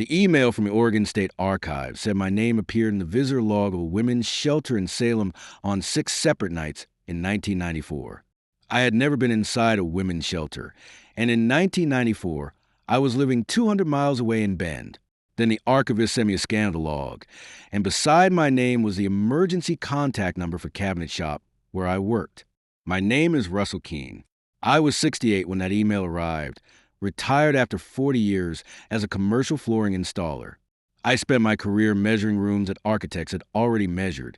The email from the Oregon State Archives said my name appeared in the visitor log of a women's shelter in Salem on 6 separate nights in 1994. I had never been inside a women's shelter, and in 1994, I was living 200 miles away in Bend. Then the archivist sent me a scan of the log, and beside my name was the emergency contact number for Cabinet Shop, where I worked. My name is Russell Keene. I was 68 when that email arrived, retired after 40 years as a commercial flooring installer. I spent my career measuring rooms that architects had already measured,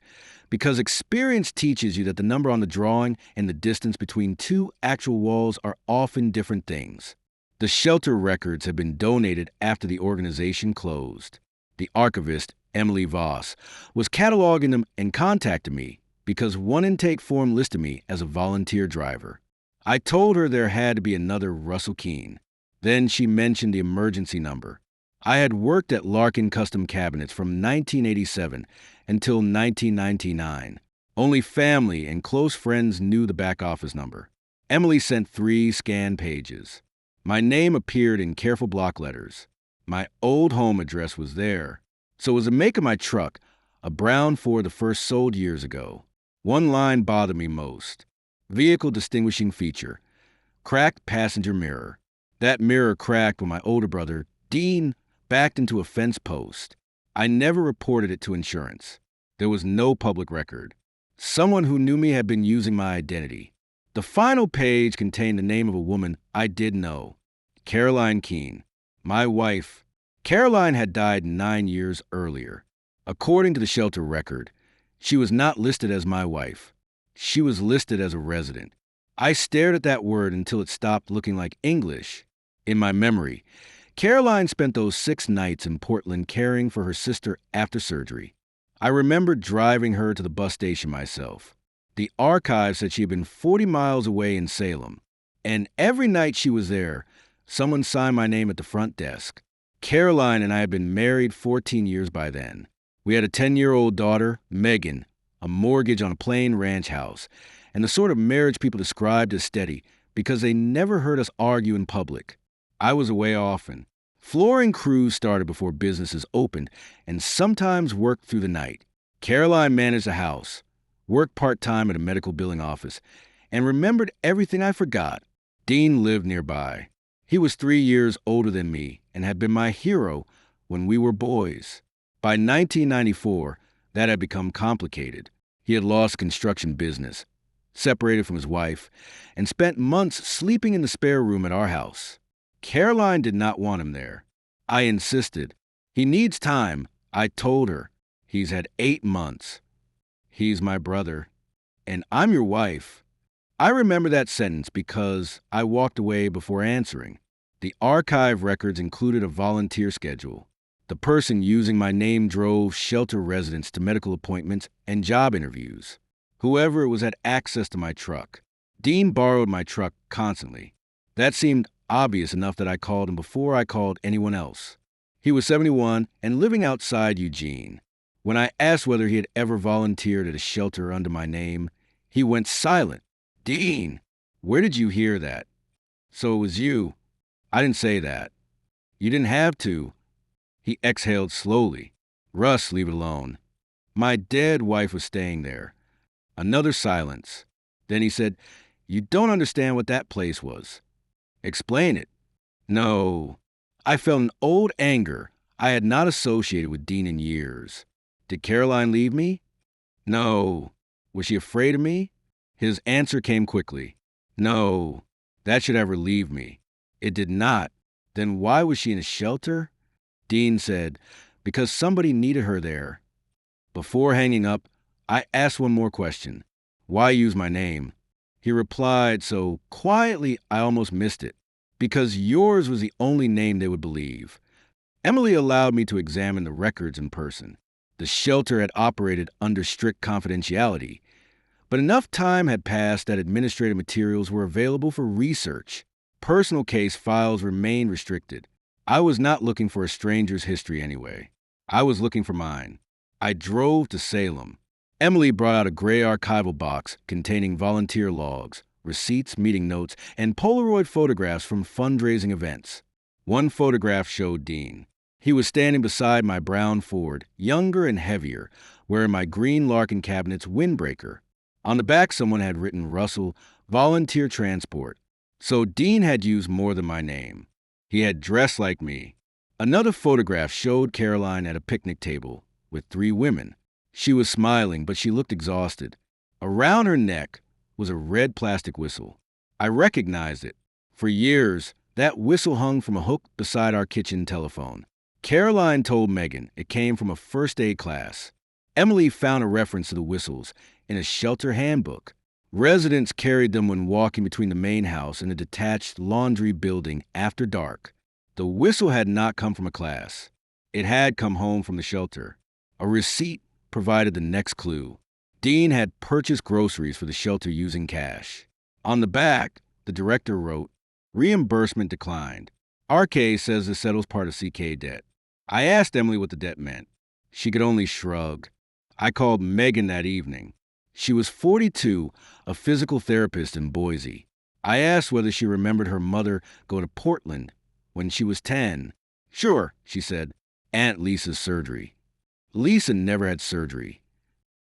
because experience teaches you that the number on the drawing and the distance between two actual walls are often different things. The shelter records had been donated after the organization closed. The archivist, Emily Voss, was cataloging them and contacted me because one intake form listed me as a volunteer driver. I told her there had to be another Russell Keene. Then she mentioned the emergency number. I had worked at Larkin Custom Cabinets from 1987 until 1999. Only family and close friends knew the back office number. Emily sent 3 scanned pages. My name appeared in careful block letters. My old home address was there. So was the make of my truck, a brown Ford the first sold years ago. One line bothered me most. Vehicle distinguishing feature. Cracked passenger mirror. That mirror cracked when my older brother, Dean, backed into a fence post. I never reported it to insurance. There was no public record. Someone who knew me had been using my identity. The final page contained the name of a woman I did know, Caroline Keene, my wife. Caroline had died 9 years earlier. According to the shelter record, she was not listed as my wife. She was listed as a resident. I stared at that word until it stopped looking like English. In my memory, Caroline spent those 6 nights in Portland caring for her sister after surgery. I remembered driving her to the bus station myself. The archive said she had been 40 miles away in Salem, and every night she was there, someone signed my name at the front desk. Caroline and I had been married 14 years by then. We had a 10-year-old daughter, Megan, a mortgage on a plain ranch house, and the sort of marriage people described as steady because they never heard us argue in public. I was away often. Flooring crews started before businesses opened and sometimes worked through the night. Caroline managed the house, worked part-time at a medical billing office, and remembered everything I forgot. Dean lived nearby. He was 3 years older than me and had been my hero when we were boys. By 1994, that had become complicated. He had lost construction business, separated from his wife, and spent months sleeping in the spare room at our house. Caroline did not want him there. I insisted. He needs time, I told her. He's had 8 months. He's my brother, and I'm your wife. I remember that sentence because I walked away before answering. The archive records included a volunteer schedule. The person using my name drove shelter residents to medical appointments and job interviews. Whoever was had access to my truck. Dean borrowed my truck constantly. That seemed obvious enough that I called him before I called anyone else. He was 71 and living outside Eugene. When I asked whether he had ever volunteered at a shelter under my name, he went silent. Dean, where did you hear that? So it was you. I didn't say that. You didn't have to. He exhaled slowly. Russ, leave it alone. My dead wife was staying there. Another silence. Then he said, You don't understand what that place was. Explain it. No. I felt an old anger I had not associated with Dean in years. Did Caroline leave me? No. Was she afraid of me? His answer came quickly. No. That should have relieved me. It did not. Then why was she in a shelter? Dean said, Because somebody needed her there. Before hanging up, I asked one more question. Why use my name? He replied so quietly I almost missed it. Because yours was the only name they would believe. Emily allowed me to examine the records in person. The shelter had operated under strict confidentiality, but enough time had passed that administrative materials were available for research. Personal case files remained restricted. I was not looking for a stranger's history anyway. I was looking for mine. I drove to Salem. Emily brought out a gray archival box containing volunteer logs, receipts, meeting notes, and Polaroid photographs from fundraising events. One photograph showed Dean. He was standing beside my brown Ford, younger and heavier, wearing my green Larkin cabinet's windbreaker. On the back, someone had written Russell, Volunteer Transport. So Dean had used more than my name. He had dressed like me. Another photograph showed Caroline at a picnic table with 3 women. She was smiling, but she looked exhausted. Around her neck was a red plastic whistle. I recognized it. For years, that whistle hung from a hook beside our kitchen telephone. Caroline told Megan it came from a first aid class. Emily found a reference to the whistles in a shelter handbook. Residents carried them when walking between the main house and a detached laundry building after dark. The whistle had not come from a class. It had come home from the shelter. A receipt provided the next clue. Dean had purchased groceries for the shelter using cash. On the back, the director wrote, "Reimbursement declined. RK says this settles part of CK debt." I asked Emily what the debt meant. She could only shrug. I called Megan that evening. She was 42, a physical therapist in Boise. I asked whether she remembered her mother going to Portland when she was 10. "Sure," she said. "Aunt Lisa's surgery." Lisa never had surgery.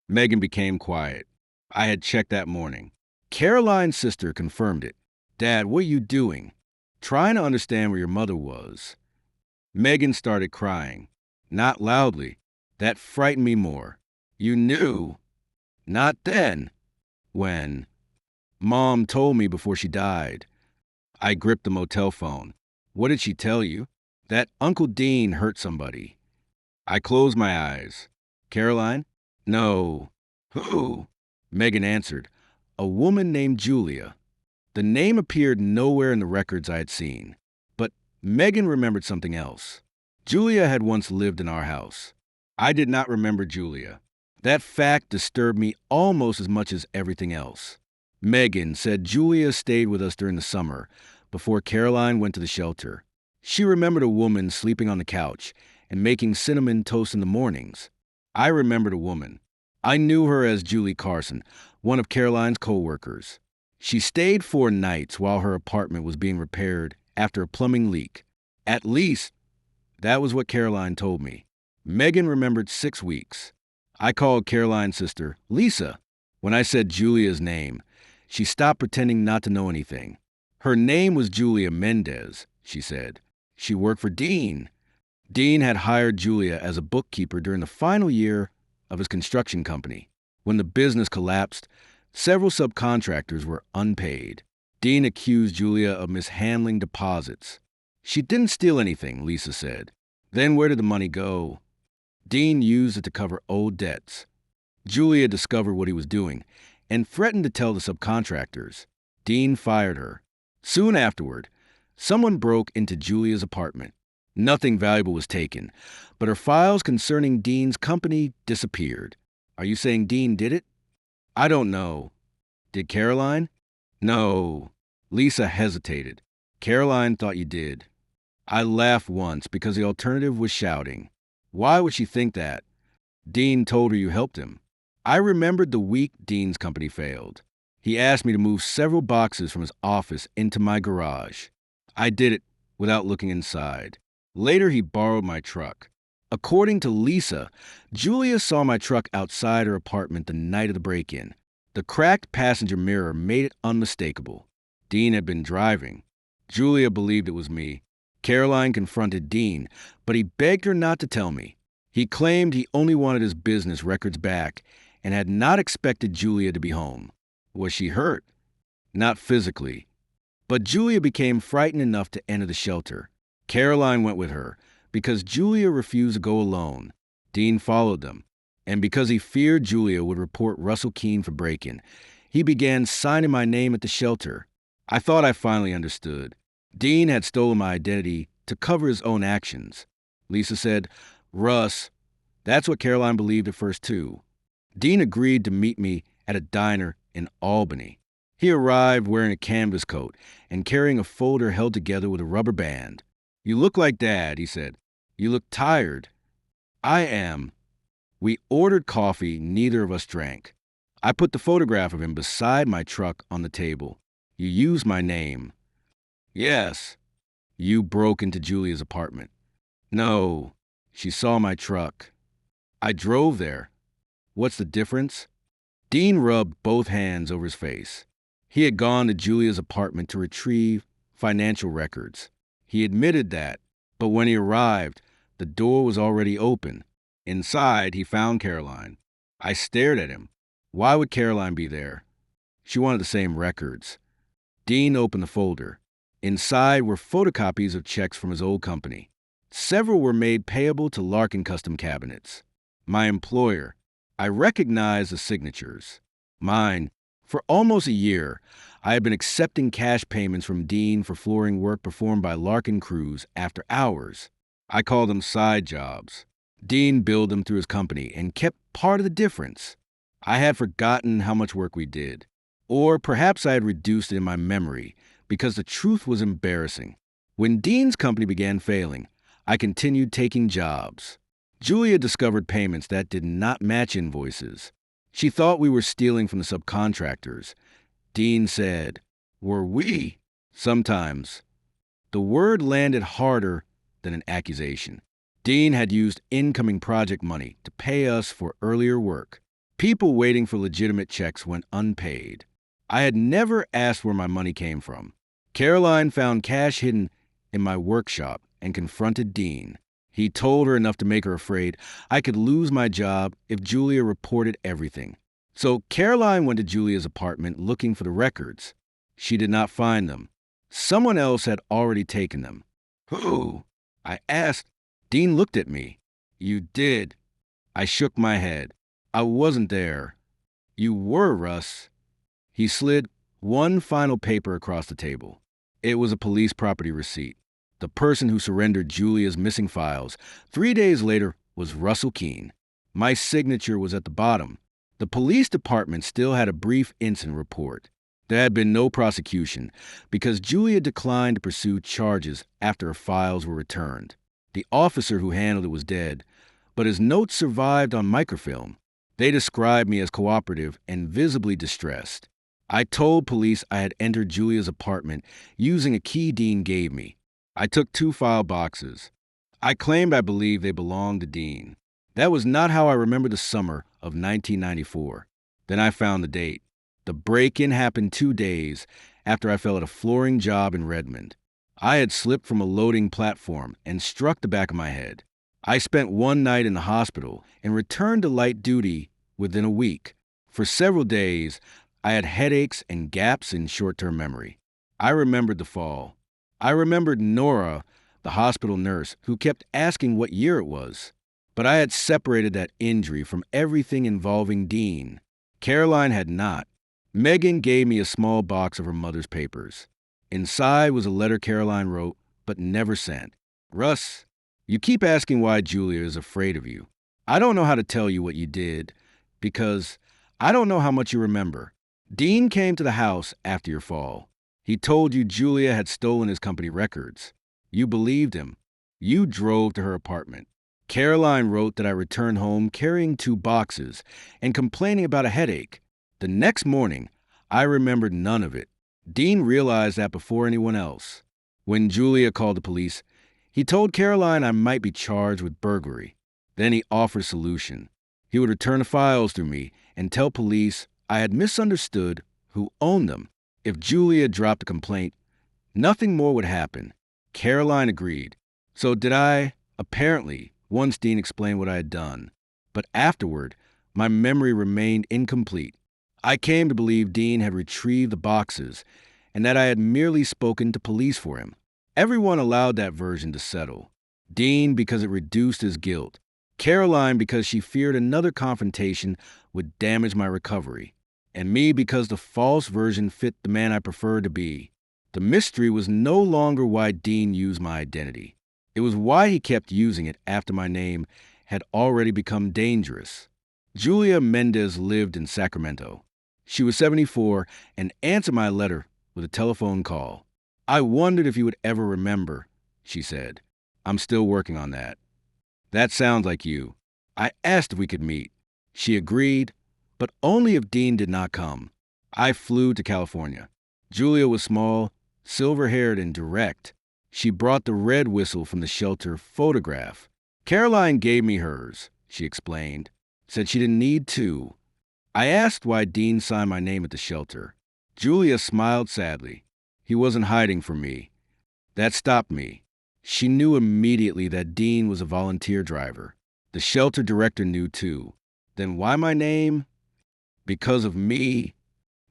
Megan became quiet. I had checked that morning. Caroline's sister confirmed it. "Dad, what are you doing?" "Trying to understand where your mother was." Megan started crying. Not loudly. That frightened me more. "You knew?" "Not then." "When?" "Mom told me before she died." I gripped the motel phone. "What did she tell you?" "That Uncle Dean hurt somebody." I closed my eyes. "Caroline?" "No." "Who?" Megan answered. "A woman named Julia." The name appeared nowhere in the records I had seen. But Megan remembered something else. Julia had once lived in our house. I did not remember Julia. That fact disturbed me almost as much as everything else. Megan said Julia stayed with us during the summer, before Caroline went to the shelter. She remembered a woman sleeping on the couch and making cinnamon toast in the mornings. I remembered a woman. I knew her as Julie Carson, one of Caroline's co-workers. She stayed 4 nights while her apartment was being repaired after a plumbing leak. At least, that was what Caroline told me. Megan remembered 6 weeks. I called Caroline's sister, Lisa. When I said Julia's name, she stopped pretending not to know anything. "Her name was Julia Mendez," she said. "She worked for Dean." Dean had hired Julia as a bookkeeper during the final year of his construction company. When the business collapsed, several subcontractors were unpaid. Dean accused Julia of mishandling deposits. "She didn't steal anything," Lisa said. "Then where did the money go?" "Dean used it to cover old debts." Julia discovered what he was doing and threatened to tell the subcontractors. Dean fired her. Soon afterward, someone broke into Julia's apartment. Nothing valuable was taken, but her files concerning Dean's company disappeared. "Are you saying Dean did it?" "I don't know." "Did Caroline?" "No." Lisa hesitated. "Caroline thought you did." I laughed once because the alternative was shouting. Why would she think that? Dean told her you helped him. I remembered the week Dean's company failed. He asked me to move several boxes from his office into my garage. I did it without looking inside. Later, he borrowed my truck. According to Lisa, Julia saw my truck outside her apartment the night of the break-in. The cracked passenger mirror made it unmistakable. Dean had been driving. Julia believed it was me. Caroline confronted Dean, but he begged her not to tell me. He claimed he only wanted his business records back and had not expected Julia to be home. Was she hurt? Not physically. But Julia became frightened enough to enter the shelter. Caroline went with her because Julia refused to go alone. Dean followed them. And because he feared Julia would report Russell Keene for break-in, he began signing my name at the shelter. I thought I finally understood. Dean had stolen my identity to cover his own actions. Lisa said, "Russ." That's what Caroline believed at first, too. Dean agreed to meet me at a diner in Albany. He arrived wearing a canvas coat and carrying a folder held together with a rubber band. "You look like Dad," he said. "You look tired." "I am." We ordered coffee neither of us drank. I put the photograph of him beside my truck on the table. "You used my name." "Yes." "You broke into Julia's apartment." No, she saw my truck. I drove there. What's the difference? Dean rubbed both hands over his face. He had gone to Julia's apartment to retrieve financial records. He admitted that, but when he arrived, the door was already open. Inside, he found Caroline. I stared at him. Why would Caroline be there? She wanted the same records. Dean opened the folder. Inside were photocopies of checks from his old company. Several were made payable to Larkin Custom Cabinets. My employer. I recognized the signatures. Mine. For almost a year, I had been accepting cash payments from Dean for flooring work performed by Larkin crews after hours. I called them side jobs. Dean billed them through his company and kept part of the difference. I had forgotten how much work we did. Or perhaps I had reduced it in my memory because the truth was embarrassing. When Dean's company began failing, I continued taking jobs. Julia discovered payments that did not match invoices. She thought we were stealing from the subcontractors. Dean said, "Were we?" Sometimes. The word landed harder than an accusation. Dean had used incoming project money to pay us for earlier work. People waiting for legitimate checks went unpaid. I had never asked where my money came from. Caroline found cash hidden in my workshop and confronted Dean. He told her enough to make her afraid I could lose my job if Julia reported everything. So Caroline went to Julia's apartment looking for the records. She did not find them. Someone else had already taken them. Who? I asked. Dean looked at me. You did. I shook my head. I wasn't there. You were, Russ. He slid one final paper across the table. It was a police property receipt. The person who surrendered Julia's missing files 3 days later was Russell Keene. My signature was at the bottom. The police department still had a brief incident report. There had been no prosecution because Julia declined to pursue charges after her files were returned. The officer who handled it was dead, but his notes survived on microfilm. They described me as cooperative and visibly distressed. I told police I had entered Julia's apartment using a key Dean gave me. I took 2 file boxes. I claimed I believed they belonged to Dean. That was not how I remember the summer of 1994. Then I found the date. The break-in happened 2 days after I fell at a flooring job in Redmond. I had slipped from a loading platform and struck the back of my head. I spent 1 night in the hospital and returned to light duty within a week. For several days, I had headaches and gaps in short-term memory. I remembered the fall. I remembered Nora, the hospital nurse, who kept asking what year it was. But I had separated that injury from everything involving Dean. Caroline had not. Megan gave me a small box of her mother's papers. Inside was a letter Caroline wrote, but never sent. Russ, you keep asking why Julia is afraid of you. I don't know how to tell you what you did, because I don't know how much you remember. Dean came to the house after your fall. He told you Julia had stolen his company records. You believed him. You drove to her apartment. Caroline wrote that I returned home carrying 2 boxes and complaining about a headache. The next morning, I remembered none of it. Dean realized that before anyone else. When Julia called the police, he told Caroline I might be charged with burglary. Then he offered a solution. He would return the files through me and tell police I had misunderstood who owned them. If Julia dropped a complaint, nothing more would happen. Caroline agreed. So did I, apparently, once Dean explained what I had done. But afterward, my memory remained incomplete. I came to believe Dean had retrieved the boxes and that I had merely spoken to police for him. Everyone allowed that version to settle. Dean because it reduced his guilt. Caroline because she feared another confrontation would damage my recovery. And me because the false version fit the man I preferred to be. The mystery was no longer why Dean used my identity. It was why he kept using it after my name had already become dangerous. Julia Mendez lived in Sacramento. She was 74 and answered my letter with a telephone call. I wondered if you would ever remember, she said. I'm still working on that. That sounds like you. I asked if we could meet. She agreed, but only if Dean did not come. I flew to California. Julia was small, silver-haired, and direct. She brought the red whistle from the shelter photograph. Caroline gave me hers, she explained. Said she didn't need two. I asked why Dean signed my name at the shelter. Julia smiled sadly. He wasn't hiding from me. That stopped me. She knew immediately that Dean was a volunteer driver. The shelter director knew too. Then why my name? Because of me.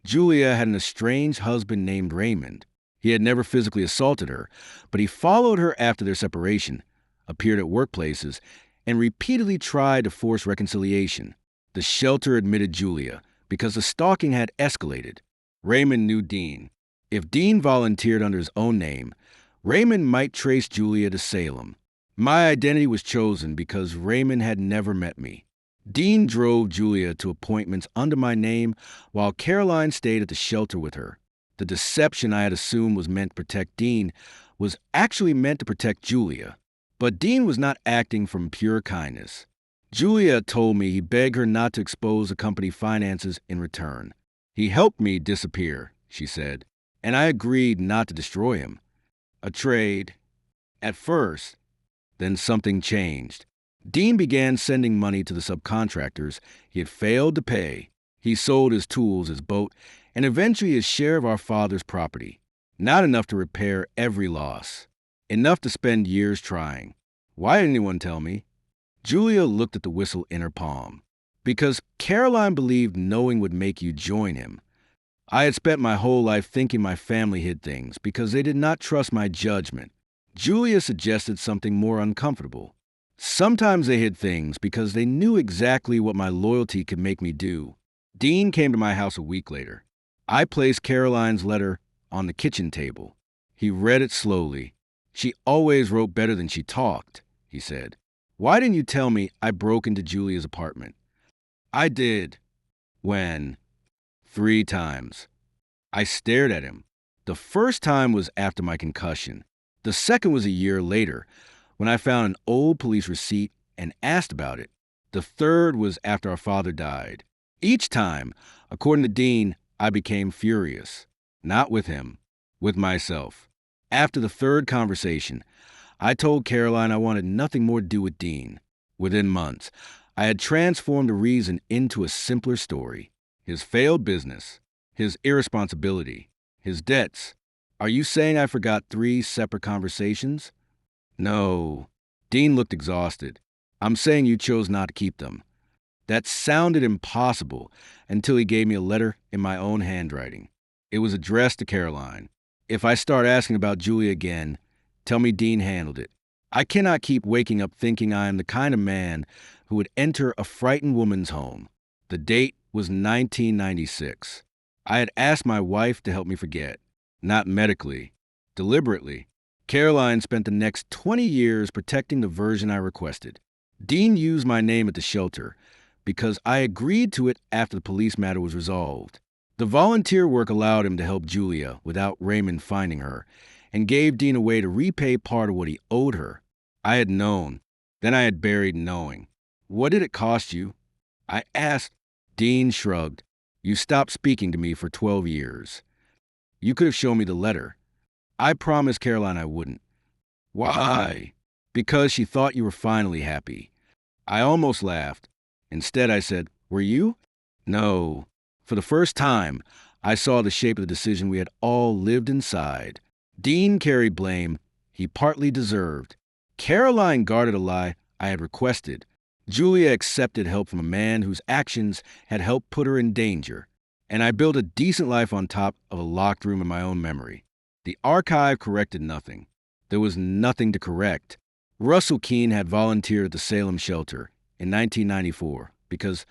Julia had an estranged husband named Raymond. He had never physically assaulted her, but he followed her after their separation, appeared at workplaces, and repeatedly tried to force reconciliation. The shelter admitted Julia because the stalking had escalated. Raymond knew Dean. If Dean volunteered under his own name, Raymond might trace Julia to Salem. My identity was chosen because Raymond had never met me. Dean drove Julia to appointments under my name while Caroline stayed at the shelter with her. The deception I had assumed was meant to protect Dean was actually meant to protect Julia. But Dean was not acting from pure kindness. Julia told me he begged her not to expose the company finances in return. He helped me disappear, she said, and I agreed not to destroy him. A trade. At first. Then something changed. Dean began sending money to the subcontractors he had failed to pay. He sold his tools, his boat, and eventually his share of our father's property. Not enough to repair every loss. Enough to spend years trying. Why didn't anyone tell me? Julia looked at the whistle in her palm. Because Caroline believed knowing would make you join him. I had spent my whole life thinking my family hid things because they did not trust my judgment. Julia suggested something more uncomfortable. Sometimes they hid things because they knew exactly what my loyalty could make me do. Dean came to my house a week later. I placed Caroline's letter on the kitchen table. He read it slowly. She always wrote better than she talked, he said. Why didn't you tell me I broke into Julia's apartment? I did. When? 3 times. I stared at him. The first time was after my concussion. The second was a year later, when I found an old police receipt and asked about it. The third was after our father died. Each time, according to Dean, I became furious. Not with him, with myself. After the third conversation, I told Caroline I wanted nothing more to do with Dean. Within months, I had transformed the reason into a simpler story. His failed business, his irresponsibility, his debts. Are you saying I forgot 3 separate conversations? No. Dean looked exhausted. I'm saying you chose not to keep them. That sounded impossible until he gave me a letter in my own handwriting. It was addressed to Caroline. If I start asking about Julia again, tell me Dean handled it. I cannot keep waking up thinking I am the kind of man who would enter a frightened woman's home. The date was 1996. I had asked my wife to help me forget. Not medically. Deliberately. Caroline spent the next 20 years protecting the version I requested. Dean used my name at the shelter because I agreed to it after the police matter was resolved. The volunteer work allowed him to help Julia without Raymond finding her, and gave Dean a way to repay part of what he owed her. I had known. Then I had buried knowing. What did it cost you? I asked. Dean shrugged. You stopped speaking to me for 12 years. You could have shown me the letter. I promised Caroline I wouldn't. Why? Because she thought you were finally happy. I almost laughed. Instead, I said, were you? No. For the first time, I saw the shape of the decision we had all lived inside. Dean carried blame he partly deserved. Caroline guarded a lie I had requested. Julia accepted help from a man whose actions had helped put her in danger. And I built a decent life on top of a locked room in my own memory. The archive corrected nothing. There was nothing to correct. Russell Keene had volunteered at the Salem shelter in 1994 because,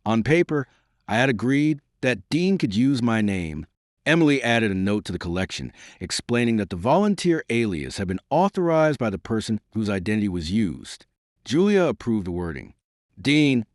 on paper, I had agreed that Dean could use my name. Emily added a note to the collection explaining that the volunteer alias had been authorized by the person whose identity was used. Julia approved the wording. Dean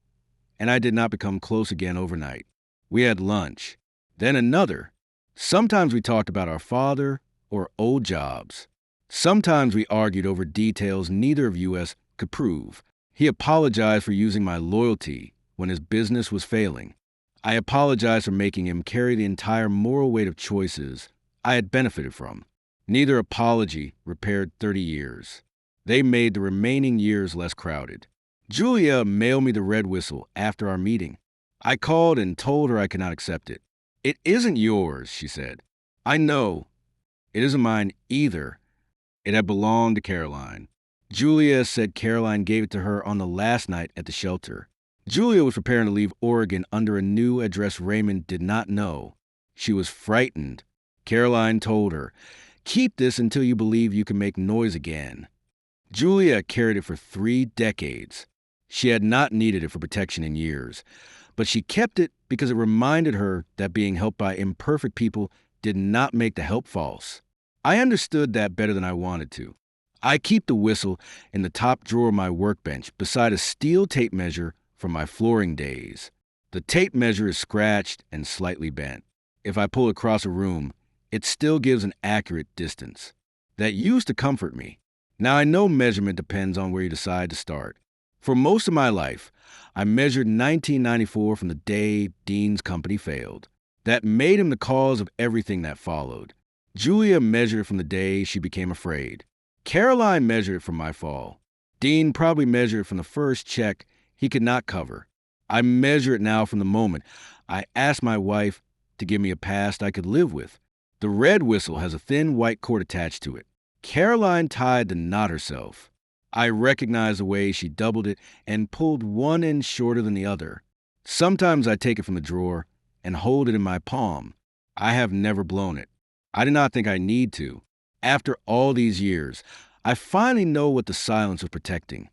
and I did not become close again overnight. We had lunch, then another. Sometimes we talked about our father or old jobs. Sometimes we argued over details neither of us could prove. He apologized for using my loyalty when his business was failing. I apologized for making him carry the entire moral weight of choices I had benefited from. Neither apology repaired 30 years. They made the remaining years less crowded. Julia mailed me the red whistle after our meeting. I called and told her I could not accept it. It isn't yours, she said. I know. It isn't mine either. It had belonged to Caroline. Julia said Caroline gave it to her on the last night at the shelter. Julia was preparing to leave Oregon under a new address Raymond did not know. She was frightened. Caroline told her, "Keep this until you believe you can make noise again." Julia carried it for 3 decades. She had not needed it for protection in years, but she kept it because it reminded her that being helped by imperfect people did not make the help false. I understood that better than I wanted to. I keep the whistle in the top drawer of my workbench beside a steel tape measure from my flooring days. The tape measure is scratched and slightly bent. If I pull it across a room, it still gives an accurate distance. That used to comfort me. Now I know measurement depends on where you decide to start. For most of my life, I measured 1994 from the day Dean's company failed. That made him the cause of everything that followed. Julia measured it from the day she became afraid. Caroline measured it from my fall. Dean probably measured it from the first check he could not cover. I measure it now from the moment I asked my wife to give me a past I could live with. The red whistle has a thin white cord attached to it. Caroline tied the knot herself. I recognize the way she doubled it and pulled one end shorter than the other. Sometimes I take it from the drawer and hold it in my palm. I have never blown it. I do not think I need to. After all these years, I finally know what the silence was protecting.